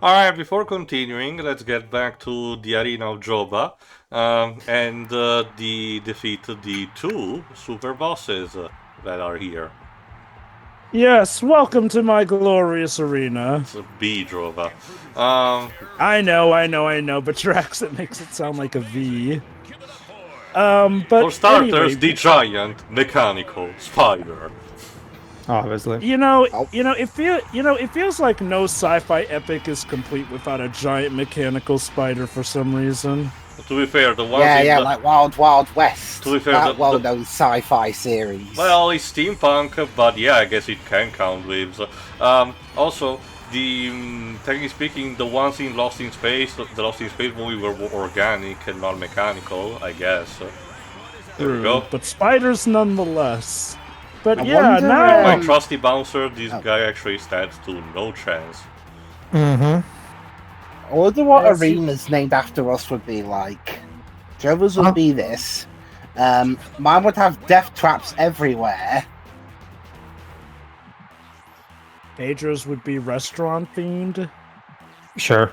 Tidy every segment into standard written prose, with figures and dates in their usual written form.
Alright, before continuing, let's get back to the arena of Joba and the defeat the two super bosses that are here. Yes, welcome to my glorious arena. It's a B Jova. I know, but your accent makes it sound like a V. For But starters, anyway, the giant mechanical spider. Obviously. it feels like no sci-fi epic is complete without a giant mechanical spider for some reason. To be fair, the one like Wild Wild West. To be fair, that well-known sci-fi series. Well, it's steampunk, but yeah, I guess it can count waves. Also, technically speaking, the ones in Lost in Space, the Lost in Space movie were organic and not mechanical, I guess. There we go. But spiders nonetheless. But I yeah, wonder, now My trusty bouncer, this guy actually stands to no chance. Mm-hmm. I wonder what arenas named after us would be like. Jova's would be this. Mine would have death traps everywhere. Pedro's would be restaurant themed. Sure.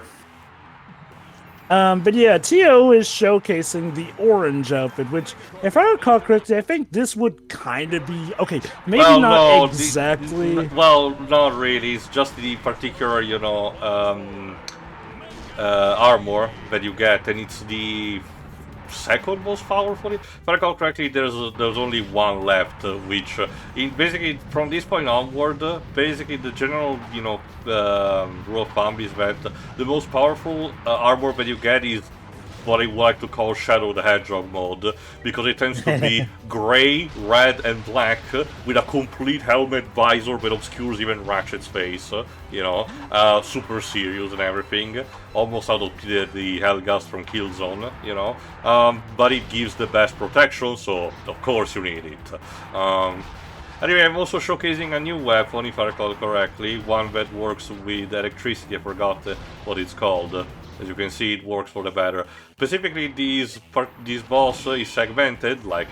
But yeah, Tio is showcasing the orange outfit, which, if I recall correctly, I think this would kind of be okay. Maybe Well, not no, exactly. Well, not really. It's just the particular, armor that you get, and it's the second most powerful. If I recall correctly, there's only one left, which basically from this point onward, basically the general rule of thumb is that the most powerful armor that you get is what I would like to call Shadow the Hedgehog mode, because it tends to be gray, red, and black with a complete helmet visor that obscures even Ratchet's face. Super serious and everything, almost out of the Hellgast from Killzone. But it gives the best protection, so of course you need it. Anyway, I'm also showcasing a new weapon, if I recall correctly, one that works with electricity. I forgot what it's called. As you can see, it works for the better. Specifically, this boss is segmented, like,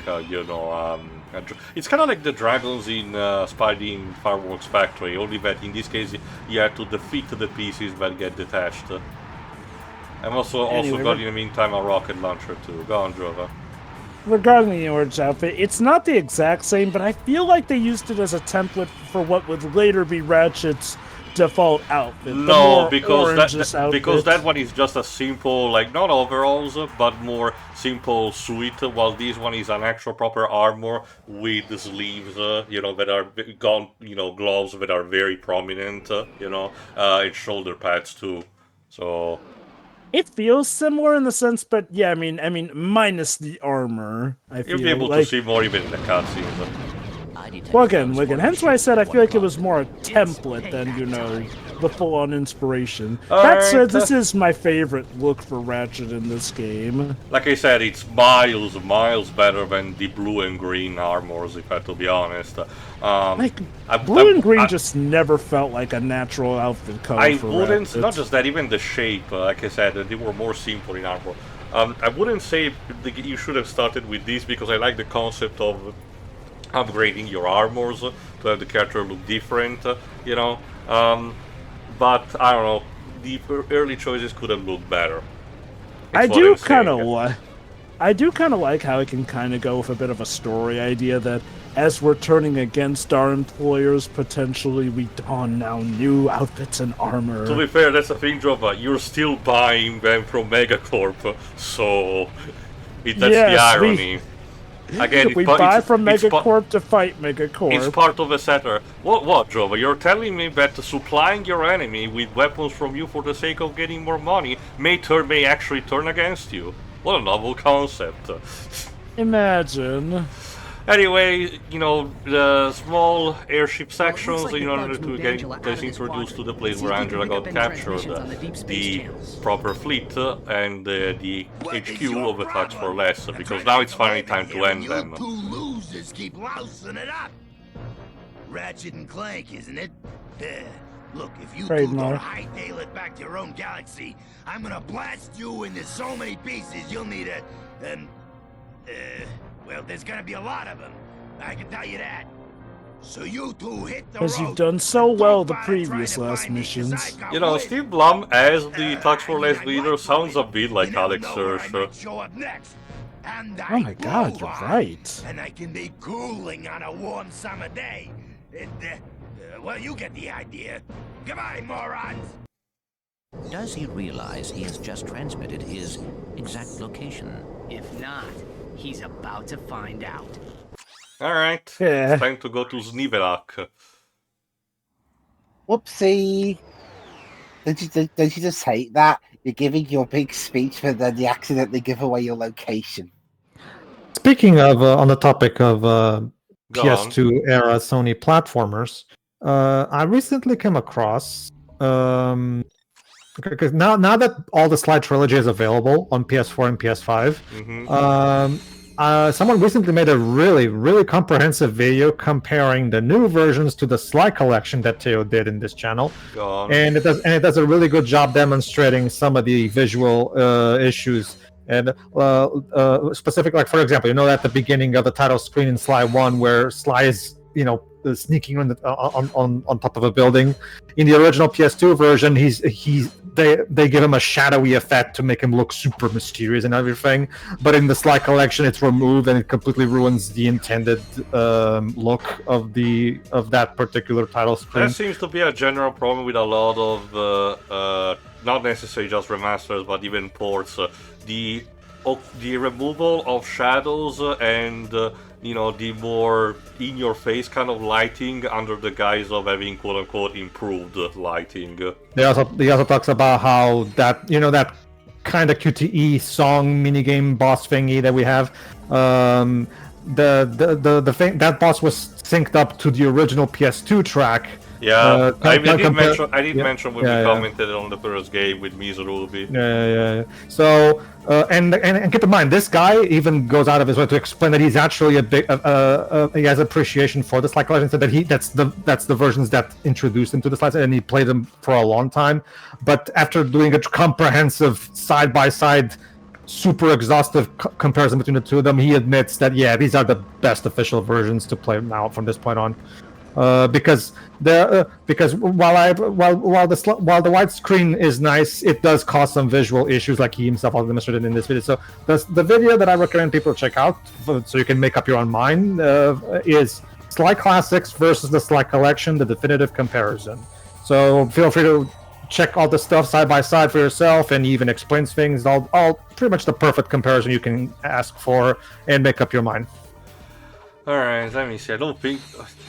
it's kind of like the dragons in Spidey in Fireworks Factory, only that in this case you have to defeat the pieces that get detached. I'm also got in the meantime a rocket launcher too. Go on, Jova. Regarding the orange outfit, it's not the exact same, but I feel like they used it as a template for what would later be Ratchet's default outfit. No, because that one is just a simple, like, not overalls, but more simple suit, while this one is an actual proper armor with sleeves, that are gloves that are very prominent, and shoulder pads too. So it feels similar in the sense, but yeah, I mean, minus the armor. You'll be able to see more even in the cutscenes. Well, again, hence why I said I feel like it was more a template than, the full-on inspiration. That said, this is my favorite look for Ratchet in this game. Like I said, it's miles better than the blue and green armors, if I have to be honest. Blue and green just never felt like a natural outfit color for Ratchet. Not just that, even the shape, like I said, they were more simple in armor. I wouldn't say you should have started with this, because I like the concept of upgrading your armors to have the character look different, but I don't know, the early choices could have looked better. I do kind of like how it can kind of go with a bit of a story idea that as we're turning against our employers, potentially we don now new outfits and armor. To be fair, that's the thing, Jova, you're still buying them from Megacorp, so that's the irony. Again, we buy from Megacorp to fight Megacorp. It's part of a setter. What, Jova? You're telling me that supplying your enemy with weapons from you for the sake of getting more money may actually turn against you? What a novel concept. Imagine. Anyway, the small airship sections, in order to get us introduced to the place where Angela got captured, the proper fleet, and the HQ of Attacks for Less, because now it's finally time to end them. You two losers keep lousing it up. Ratchet and Clank, isn't it? Look, if you two don't hightail it back to your own galaxy, I'm gonna blast you into so many pieces you'll need well, there's gonna be a lot of them. I can tell you that. So you two hit the Because road. you've done so and well don't the bother previous trying to last find me, 'cause missions. I got You know, way- Steve Blum as the Tux for Less I leader like sounds a Willie. bit You like never Alex know where I Hirsch. might show up next. And Oh my god, you're right. And I can be cooling on a warm summer day. Well, you get the idea. Goodbye, morons! Does he realize he has just transmitted his exact location? If not, he's about to find out. Alright, Yeah. it's time to go to Snivelak. Whoopsie. Don't you just hate that? You're giving your big speech, but then you accidentally give away your location. Speaking of, on the topic of Go PS2 era Sony platformers, I recently came across, because now that all the Sly trilogy is available on PS4 and PS5, someone recently made a really comprehensive video comparing the new versions to the Sly collection that Teo did in this channel, and it does a really good job demonstrating some of the visual issues. And specific, like for example, at the beginning of the title screen in Sly 1, where Sly is sneaking on top of a building. In the original PS2 version, they give him a shadowy effect to make him look super mysterious and everything. But in the Sly collection, it's removed and it completely ruins the intended look of that particular title screen. That seems to be a general problem with a lot of not necessarily just remasters, but even ports. The removal of shadows and the more in-your-face kind of lighting under the guise of having quote-unquote improved lighting. He also talks about how that that kind of QTE song minigame boss thingy that we have. The thing that boss was synced up to the original PS2 track. Yeah, I did mention when we commented on the first game with Mizurubi. Yeah. So, and keep in mind, this guy even goes out of his way to explain that he's actually he has appreciation for the Sly collection, so that that's the versions that introduced him to the Sly, and he played them for a long time. But after doing a comprehensive side-by-side, super exhaustive comparison between the two of them, he admits that these are the best official versions to play now from this point on. Because while the widescreen is nice, it does cause some visual issues, like he himself also demonstrated in this video. So the video that I recommend people check out, so you can make up your own mind, is Sly Classics versus the Sly Collection, the definitive comparison. So feel free to check all the stuff side by side for yourself, and he even explains things. All pretty much the perfect comparison you can ask for, and make up your mind. Alright, let me see. I don't think...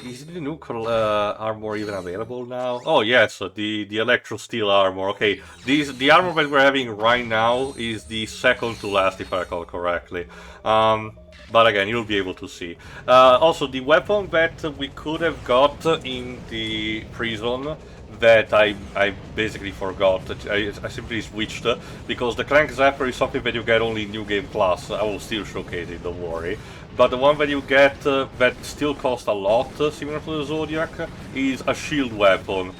Is the new armor even available now? Oh yes, the Electro Steel armor. Okay, the armor that we're having right now is the second to last, if I recall correctly. But again, you'll be able to see. Also, the weapon that we could have got in the prison that I basically forgot. I simply switched because the Crank Zapper is something that you get only in New Game Plus. I will still showcase it, don't worry. But the one that you get that still costs a lot, similar to the Zodiac, is a shield weapon.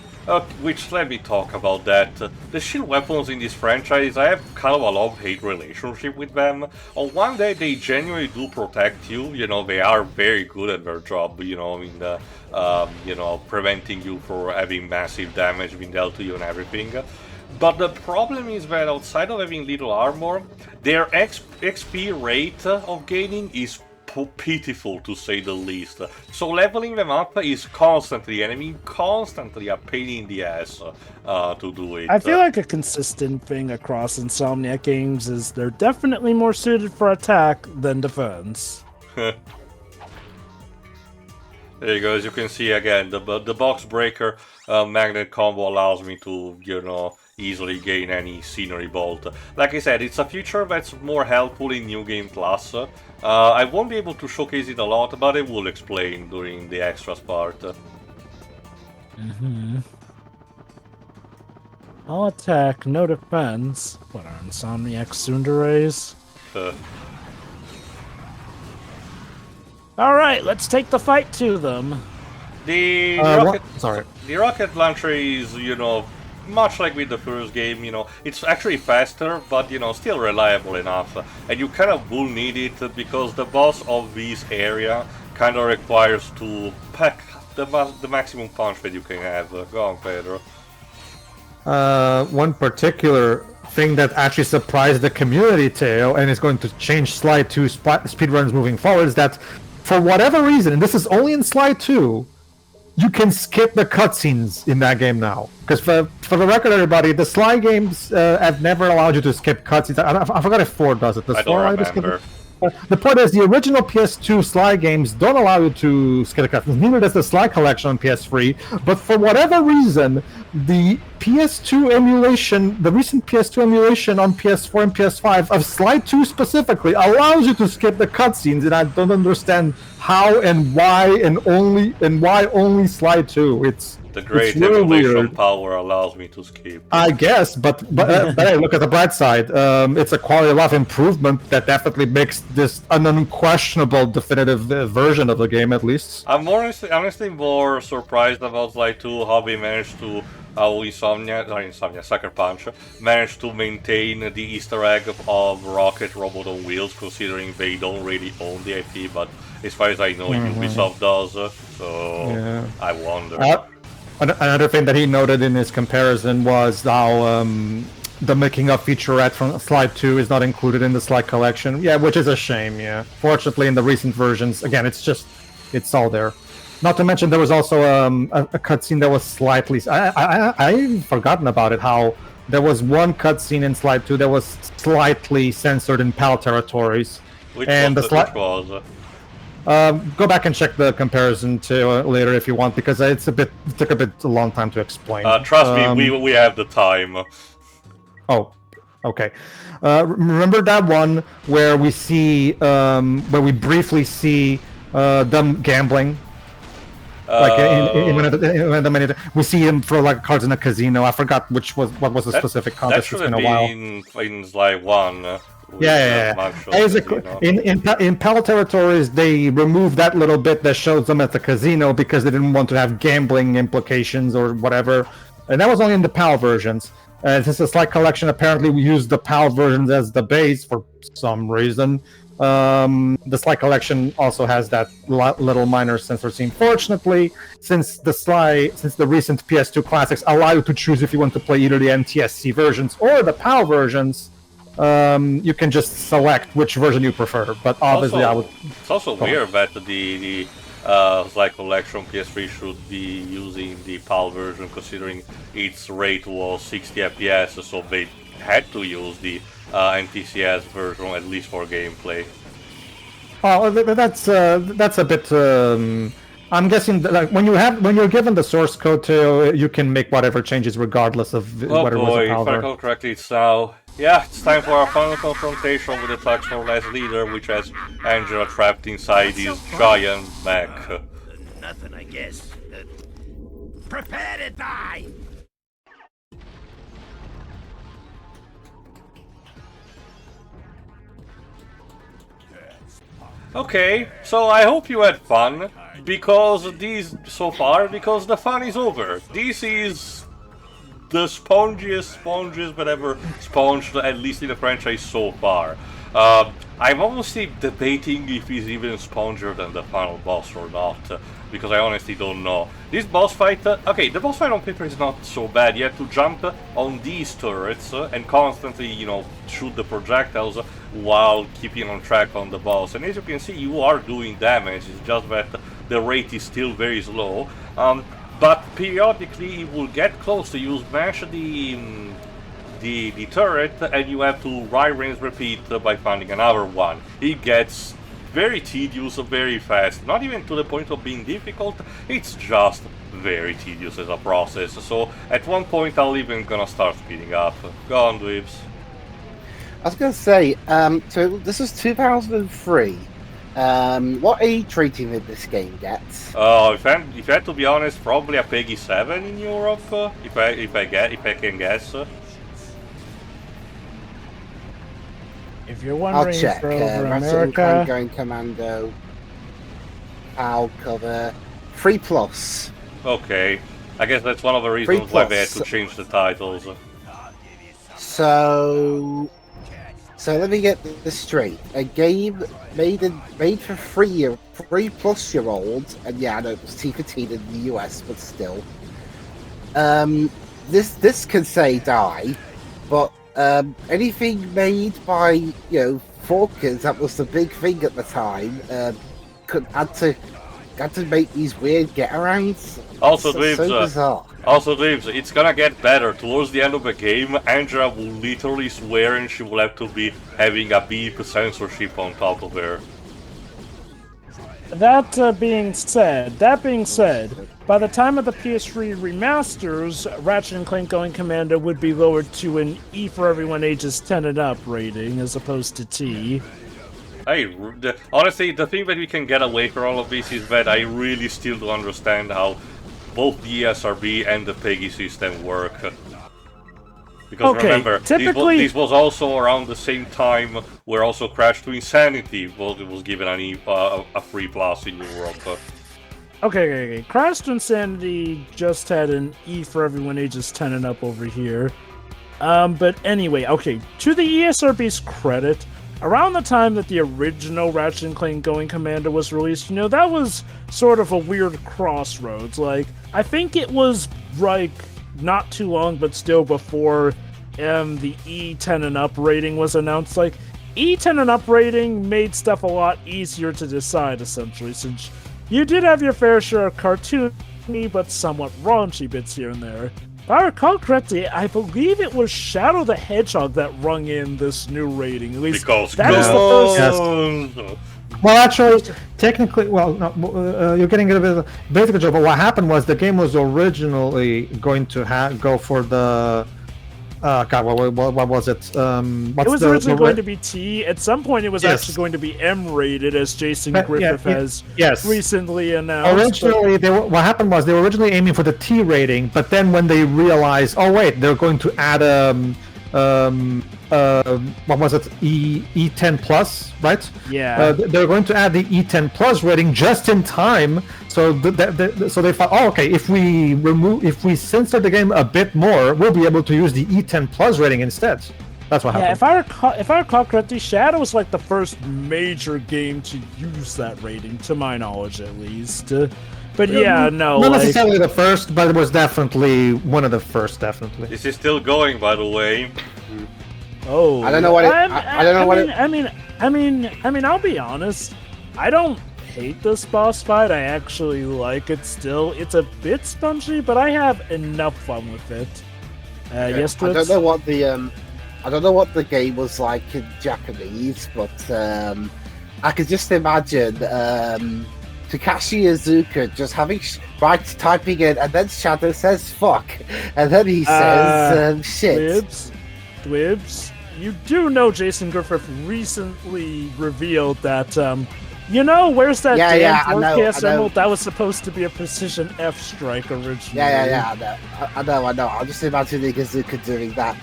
Which, let me talk about that. The shield weapons in this franchise, I have kind of a love-hate relationship with them. On one day, they genuinely do protect you. They are very good at their job, preventing you from having massive damage being dealt to you and everything. But the problem is that outside of having little armor, their XP rate of gaining is pitiful, to say the least. So leveling them up is constantly a pain in the ass to do it. I feel like a consistent thing across Insomniac games is they're definitely more suited for attack than defense. There you go. As you can see again, the box breaker magnet combo allows me to, easily gain any scenery bolt. Like I said, it's a feature that's more helpful in New Game Plus. I won't be able to showcase it a lot, but I will explain during the extras part. All attack, no defense. What are Insomniac Tsunderes? Alright, let's take the fight to them. The rocket launcher is, much like with the first game, it's actually faster, but, still reliable enough. And you kind of will need it because the boss of this area kind of requires to pack the maximum punch that you can have. Go on, Pedro. One particular thing that actually surprised the community, Teo, and is going to change Slide 2 speedruns moving forward, is that for whatever reason, and this is only in Slide 2, you can skip the cutscenes in that game now. Because for the record, everybody, the Sly games have never allowed you to skip cutscenes. I forgot if 4 does it. Does I 4 allow don't you to skip remember. it? The point is, the original PS2 Sly games don't allow you to skip the cutscenes. Neither does the Sly collection on PS3. But for whatever reason, the PS2 emulation, the recent PS2 emulation on PS4 and PS5 of Sly 2 specifically, allows you to skip the cutscenes, and I don't understand how and why only Sly 2. It's The great really emulation weird. power allows me to skip. I guess, but hey, look at the bright side. It's a quality of life improvement that definitely makes this an unquestionable definitive version of the game, at least. I'm honestly more surprised about Slide 2, how they managed to, Sucker Punch, managed to maintain the Easter egg of Rocket Robot on Wheels, considering they don't really own the IP, but as far as I know, Ubisoft does, so Yeah. I wonder. Another thing that he noted in his comparison was how the making of featurette from Slide 2 is not included in the Slide collection. Yeah, which is a shame, yeah. Fortunately, in the recent versions, again, it's all there. Not to mention, there was also a cutscene that was slightly... I've forgotten about it, how there was one cutscene in Slide 2 that was slightly censored in PAL territories. Which was? Go back and check the comparison to later if you want, because it took a long time to explain. Trust me, we have the time. Oh, okay. Remember that one where we see, where we briefly see them gambling? Like in one of the minute, we see him throw like cards in a casino. I forgot what was the specific contest. It's been a while. In Slide 1. Yeah. Basically, in PAL territories, they removed that little bit that shows them at the casino because they didn't want to have gambling implications or whatever. And that was only in the PAL versions. Since the Slide collection, apparently we used the PAL versions as the base for some reason. The Slide collection also has that little minor censor scene. Fortunately, since the recent PS2 classics allow you to choose if you want to play either the NTSC versions or the PAL versions, you can just select which version you prefer. But obviously, It's also weird that the Slide collection PS3 should be using the PAL version, considering its rate was 60 FPS, so they had to use the NTCS version at least for gameplay. Oh, that's a bit. I'm guessing that, like, when you're given the source code to, you can make whatever changes regardless of whatever was the PAL if I recall correctly, it's now. Yeah, it's time for our final confrontation with the Faction-less leader, which has Angela trapped inside his giant mech. Nothing, I guess. Prepare to die! Okay, so I hope you had fun, because the fun is over. This is the spongiest that ever sponged, at least in the franchise so far. I'm honestly debating if he's even spongier than the final boss or not, because I honestly don't know. This boss fight, okay, the boss fight on paper is not so bad. You have to jump on these turrets and constantly, shoot the projectiles while keeping on track on the boss. And as you can see, you are doing damage. It's just that the rate is still very slow. But periodically it will get close to you, smash the turret, and you have to rinse repeat by finding another one. It gets very tedious very fast, not even to the point of being difficult, it's just very tedious as a process. So at one point I'll even gonna start speeding up. Go on, Dweebs. I was gonna say, so this is 2003. What age rating did this game get? If I had to be honest, probably a Peggy 7 in Europe, if I can guess. If you're wondering, I'll check. for over Ratchet Clank America, going Commando. PAL cover 3+. Okay, I guess that's one of the reasons why they had to change the titles. So So let me get this straight. A game made for 3+ year olds, and yeah, I know it was T15 in the US, but still. This can say die, but anything made by 4 kids, that was the big thing at the time. Had to make these weird get-arounds. Also, so Dweebs, bizarre. It's gonna get better. Towards the end of the game, Angela will literally swear and she will have to be having a beep censorship on top of her. That being said, by the time of the PS3 remasters, Ratchet & Clank Going Commando would be lowered to an E for everyone ages 10 and up rating, as opposed to T. Honestly, the thing that we can get away from all of this is that I really still don't understand how both the ESRB and the PEGI system work. Because remember, this was also around the same time where also Crash to Insanity was given a free plus in Europe. Okay. Crash to Insanity just had an E for everyone ages 10 and up over here. But anyway, okay, to the ESRB's credit, around the time that the original Ratchet & Clank Going Commando was released, that was sort of a weird crossroads. Like, I think it was, not too long, but still before the E10 and up rating was announced. Like, E10 and up rating made stuff a lot easier to decide, essentially, since you did have your fair share of cartoony but somewhat raunchy bits here and there. If I recall correctly, I believe it was Shadow the Hedgehog that rung in this new rating. At least because that was the first. Yes. Well, actually, technically, you're getting a bit of a basic job. But what happened was the game was originally going to go for the. God, what was it? It was originally going to be T. At some point, it was actually going to be M-rated, as Jason Griffith has recently announced. Originally, what happened was they were originally aiming for the T rating, but then when they realized, oh wait, they're going to add what was it? E10 plus, right? Yeah. They're going to add the E10 plus rating just in time. So so they thought, oh, okay, if we censor the game a bit more, we'll be able to use the E10 plus rating instead. That's what happened. If I recall correctly, Shadow was like the first major game to use that rating, to my knowledge at least. But yeah, no. Not necessarily the first, but it was definitely one of the first, definitely. This is still going, by the way. Oh. I don't know what it. I don't know what it. I mean, I'll be honest. I don't hate this boss fight. I actually like it still. It's a bit spongy, but I have enough fun with it. Yes, I don't know what the I don't know what the game was like in Japanese, but I could just imagine Takashi Iizuka just typing in, and then Shadow says "fuck," and then he says "shit." Dwibs, you do know Jason Griffith recently revealed that where's that damn 4KS Emerald? That was supposed to be a Precision F strike originally. I know. I'm just imagining Iizuka doing that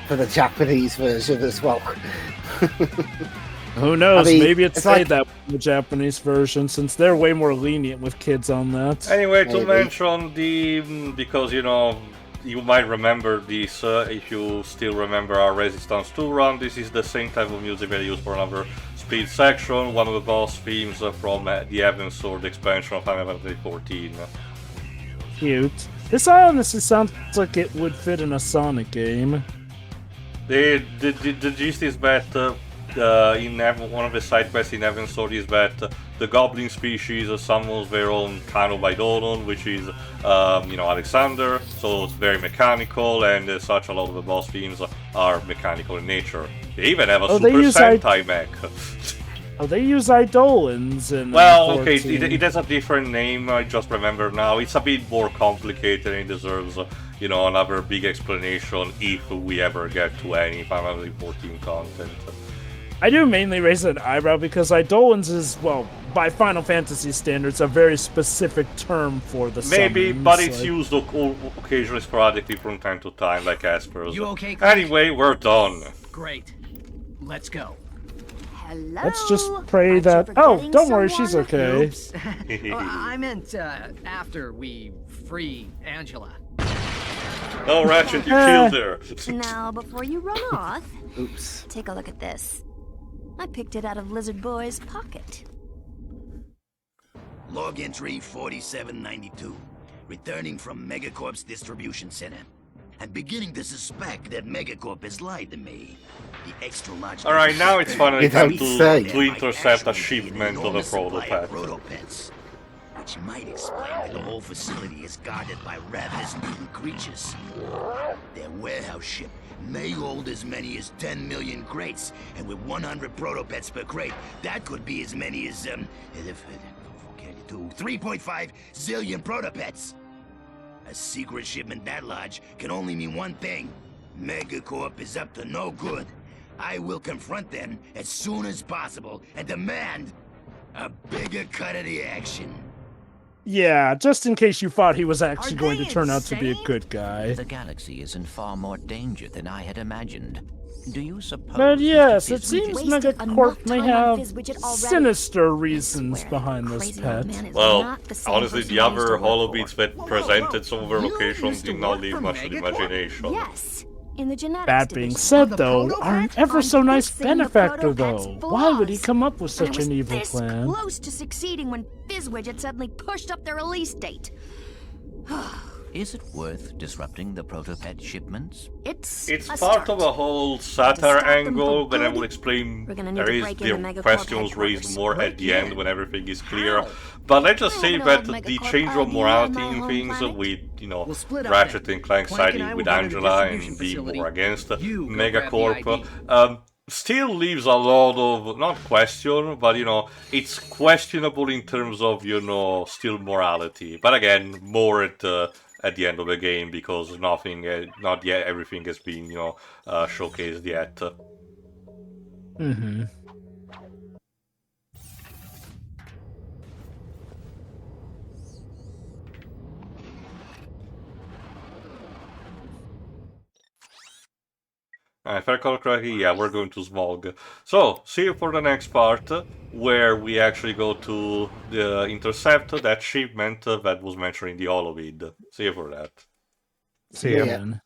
for the Japanese version as well. Who knows? Maybe it stayed that way in the Japanese version, since they're way more lenient with kids on that. Anyway, to mention because you might remember this if you still remember our Resistance 2 run. This is the same type of music that I used for another speed section, one of the boss themes from the Heaven Sword expansion of Final Fantasy 14. Cute. This honestly sounds like it would fit in a Sonic game. The gist is that in one of the side quests in Heaven Sword is that the goblin species summons their own kind of Eidolon, which is Alexander, so it's very mechanical, and as such a lot of the boss themes are mechanical in nature. They even have a Super Sentai mech. They use Eidolons in okay, it has a different name, I just remember now. It's a bit more complicated and deserves another big explanation if we ever get to any Final Fantasy 14 content. I do mainly raise an eyebrow because Eidolons is, by Final Fantasy standards, a very specific term for the Maybe, summons, but it's used occasionally sporadically from time to time, like Aspers. You okay, Clank? Anyway, we're done. Great. Let's go. Hello. Let's just pray that... Oh, don't worry, she's okay. I meant after we free Angela. Oh, Ratchet, you killed her. Now, before you run off, Oops. take a look at this. I picked it out of Lizard Boy's pocket. Log entry 4792. Returning from Megacorp's distribution center. I'm beginning to suspect that Megacorp has lied to me. The extra large. Alright, now it's finally It time helps say. to intercept a shipment of a prototype. Protopets, which might explain why the whole facility is guarded by ravenous mutant creatures. Their warehouse ship may hold as many as 10 million crates, and with 100 protopets per crate, that could be as many as 3.5 zillion protopets. A secret shipment that large can only mean one thing. Megacorp is up to no good. I will confront them as soon as possible and demand a bigger cut of the action. Yeah, just in case you thought he was actually Are going to they turn out to be a insane? good guy. The galaxy is in far more danger than I had imagined. Do you suppose? But yes, Mr. it seems Fizz- Wasted Megacorp enough may time on have Fizzwidget already. sinister reasons Swear, behind this crazy pet. old man is Well, not the same honestly, person the I used to other work holobeats for. that presented some of their You locations used to did not work leave for much to the Megacorp? imagination. Yes, in the genetics That being division. said, the though, proto our pet? ever so I'm nice fixing the benefactor, proto pet's though. Why would he flaws. come up with And such I was an evil this plan? close to succeeding when Fizzwidget suddenly pushed up their release date. Is it worth disrupting the protopet shipments? It's It's a part start. of a whole To satire stop them angle, for but I good, will explain. we're gonna need There to is break the into Megacorp questions raised headquarters. more at the end in? when everything is clear. How? But let's just I say wanna that know if the Megacorp change of ID morality on my in home things planet? with, We'll split up Ratchet then. and Clank Clank and siding I with will go to the Angela distribution and being facility. more against You go grab the Megacorp, ID. still leaves a lot of, not question, but it's questionable in terms of, still morality. But again, more at the end of the game, because nothing, not yet everything has been, showcased yet. Mm-hmm. If I recall correctly, yeah, we're going to Smog. So, see you for the next part, where we actually go to intercept that shipment that was mentioned in the holovid. See you for that. See you Yeah. then.